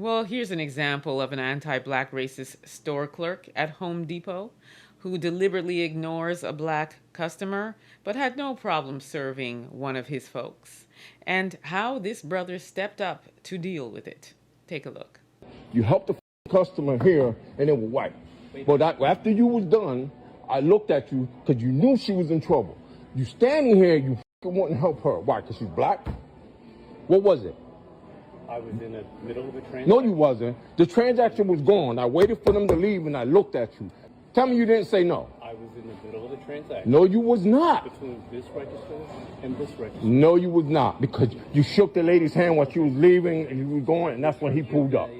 Well, here's an example of an anti black racist store clerk at Home Depot who deliberately ignores a black customer but had no problem serving one of his folks, and how this brother stepped up to deal with it. Take a look. You helped the customer here, and it was white. But after you was done, I looked at you because you knew she was in trouble. You standing here, you wanting to help her. Why? Because she's black? What was it? I was in the middle of a transaction. No, you wasn't. The transaction was gone. I waited for them to leave, and I looked at you. Tell me you didn't say no. I was in the middle of the transaction. No, you was not. Between this register and this register. No, you was not, because you shook the lady's hand while she was leaving, and you was going, and that's when he pulled up.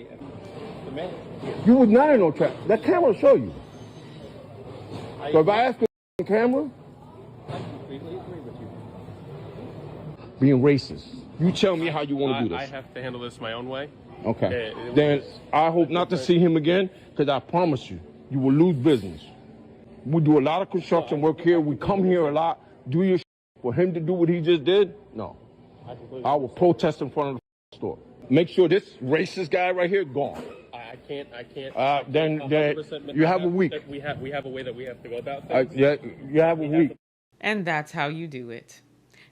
The man. You was not in no trap. That camera will show you. So if I ask you on camera, I completely agree with you. being racist. You tell me how you want to do this. I have to handle this my own way. Okay. Then I hope not to see him again, because I promise you, you will lose business. We do a lot of construction work here. We come here a lot. Do your for him to do what he just did? No. I will protest in front of the store. Make sure this racist guy right here gone. I can't. Then you have a week. We have a way that we have to go about things. Yeah, you have a week. And that's how you do it.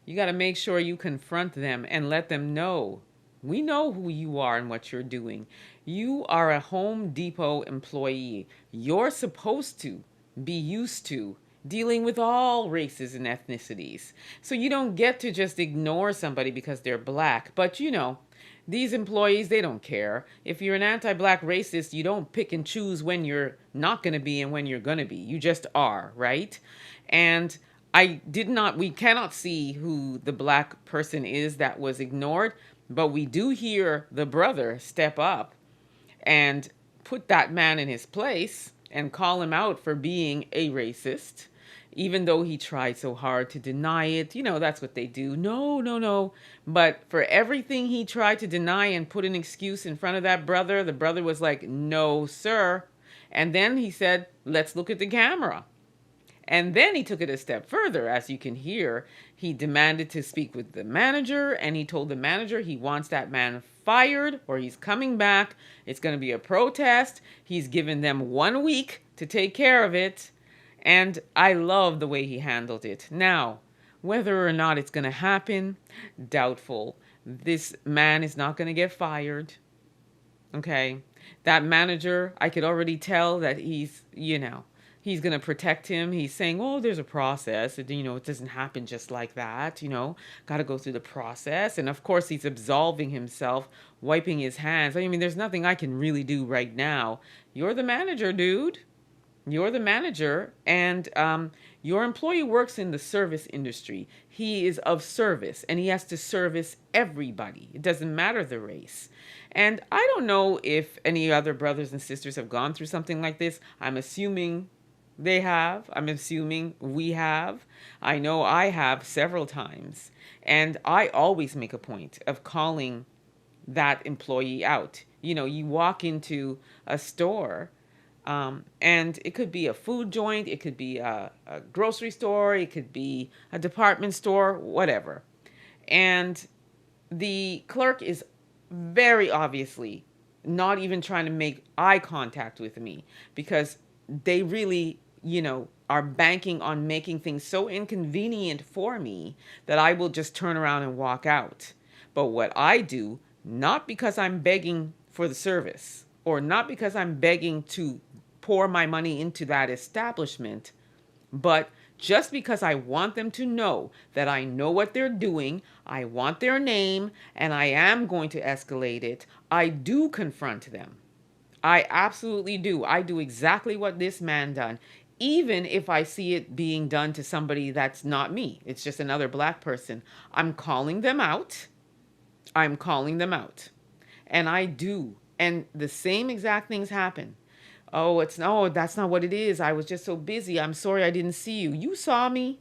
You got to make sure you confront them and let them know. We know who you are and what you're doing. You are a Home Depot employee. You're supposed to be used to dealing with all races and ethnicities. So you don't get to just ignore somebody because they're black. But these employees, they don't care. If you're an anti-black racist, you don't pick and choose when you're not going to be and when you're going to be. You just are, right? And we cannot see who the black person is that was ignored, but we do hear the brother step up and put that man in his place and call him out for being a racist, even though he tried so hard to deny it. That's what they do. No, no, no. But for everything he tried to deny and put an excuse in front of that brother, the brother was like, no, sir. And then he said, let's look at the camera. And then he took it a step further. As you can hear, he demanded to speak with the manager, and he told the manager he wants that man fired or he's coming back. It's going to be a protest. He's given them 1 week to take care of it. And I love the way he handled it. Now, whether or not it's going to happen, doubtful. This man is not going to get fired. Okay? That manager, I could already tell that he's going to protect him. He's saying, oh, there's a process. It doesn't happen just like that. Got to go through the process. And of course, he's absolving himself, wiping his hands. I mean, there's nothing I can really do right now. You're the manager, dude. You're the manager. And your employee works in the service industry. He is of service, and he has to service everybody. It doesn't matter the race. And I don't know if any other brothers and sisters have gone through something like this. I'm assuming they have. I'm assuming we have. I know I have several times. And I always make a point of calling that employee out. You walk into a store, and it could be a food joint, it could be a grocery store, it could be a department store, whatever. And the clerk is very obviously not even trying to make eye contact with me, because they really are banking on making things so inconvenient for me that I will just turn around and walk out. But what I do, not because I'm begging for the service or not because I'm begging to pour my money into that establishment, but just because I want them to know that I know what they're doing, I want their name, and I am going to escalate it, I do confront them. I absolutely do. I do exactly what this man done, even if I see it being done to somebody that's not me. It's just another black person. I'm calling them out. I'm calling them out. And I do. And the same exact things happen. Oh, that's not what it is. I was just so busy. I'm sorry I didn't see you. You saw me.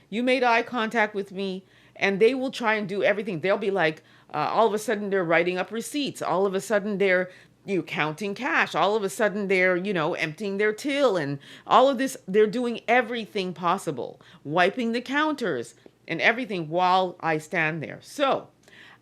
You made eye contact with me. And they will try and do everything. They'll be like, all of a sudden they're writing up receipts. All of a sudden they're counting cash. All of a sudden they're, emptying their till, and all of this. They're doing everything possible, wiping the counters and everything while I stand there. So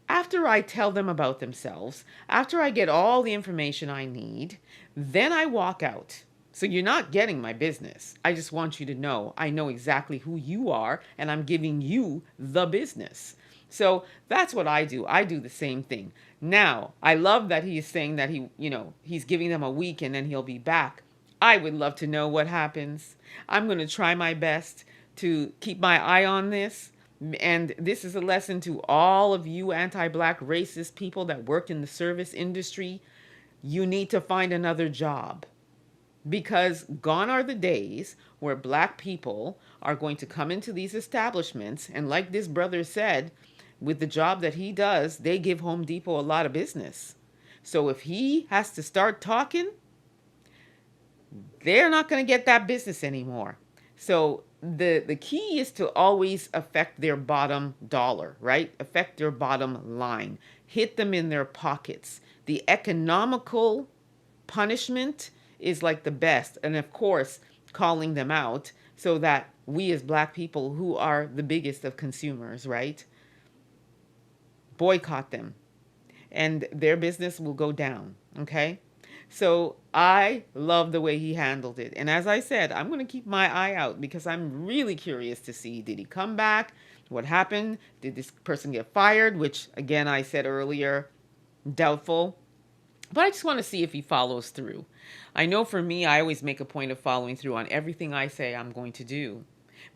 After I tell them about themselves, after I get all the information I need, then I walk out. So you're not getting my business. I just want you to know I know exactly who you are and I'm giving you the business. So that's what I do. I do the same thing. Now, I love that he is saying that he's giving them a week and then he'll be back. I would love to know what happens. I'm going to try my best to keep my eye on this. And this is a lesson to all of you anti-Black racist people that work in the service industry. You need to find another job, because gone are the days where Black people are going to come into these establishments. And like this brother said, with the job that he does, they give Home Depot a lot of business. So if he has to start talking, they're not going to get that business anymore. So the key is to always affect their bottom dollar, right? Affect their bottom line. Hit them in their pockets. The economical punishment is like the best. And of course, calling them out so that we as Black people, who are the biggest of consumers, right? Boycott them and their business will go down, okay? So I love the way he handled it. And as I said, I'm going to keep my eye out because I'm really curious to see, did he come back? What happened? Did this person get fired? Which, again, I said earlier, doubtful. But I just want to see if he follows through. I know for me, I always make a point of following through on everything I say I'm going to do.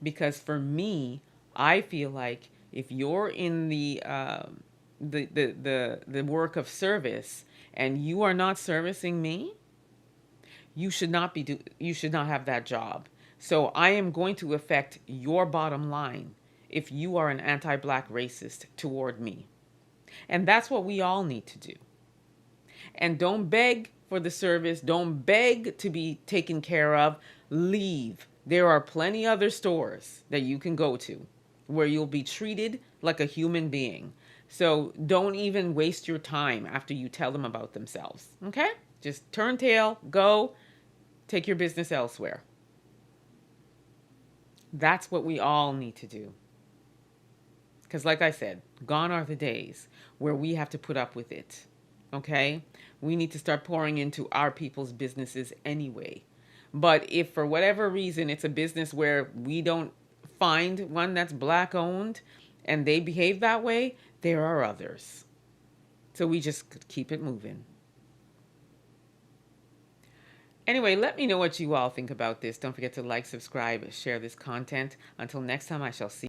Because for me, I feel like if you're in the work of service and you are not servicing me, you should not have that job. So I am going to affect your bottom line if you are an anti-Black racist toward me. And that's what we all need to do. And don't beg for the service. Don't beg to be taken care of. Leave. There are plenty other stores that you can go to where you'll be treated like a human being. So don't even waste your time after you tell them about themselves. Okay? Just turn tail, go, take your business elsewhere. That's what we all need to do. Because like I said, gone are the days where we have to put up with it. Okay? We need to start pouring into our people's businesses anyway. But if for whatever reason it's a business where we don't find one that's Black owned and they behave that way, there are others. So we just keep it moving. Anyway, let me know what you all think about this. Don't forget to like, subscribe, share this content. Until next time, I shall see you.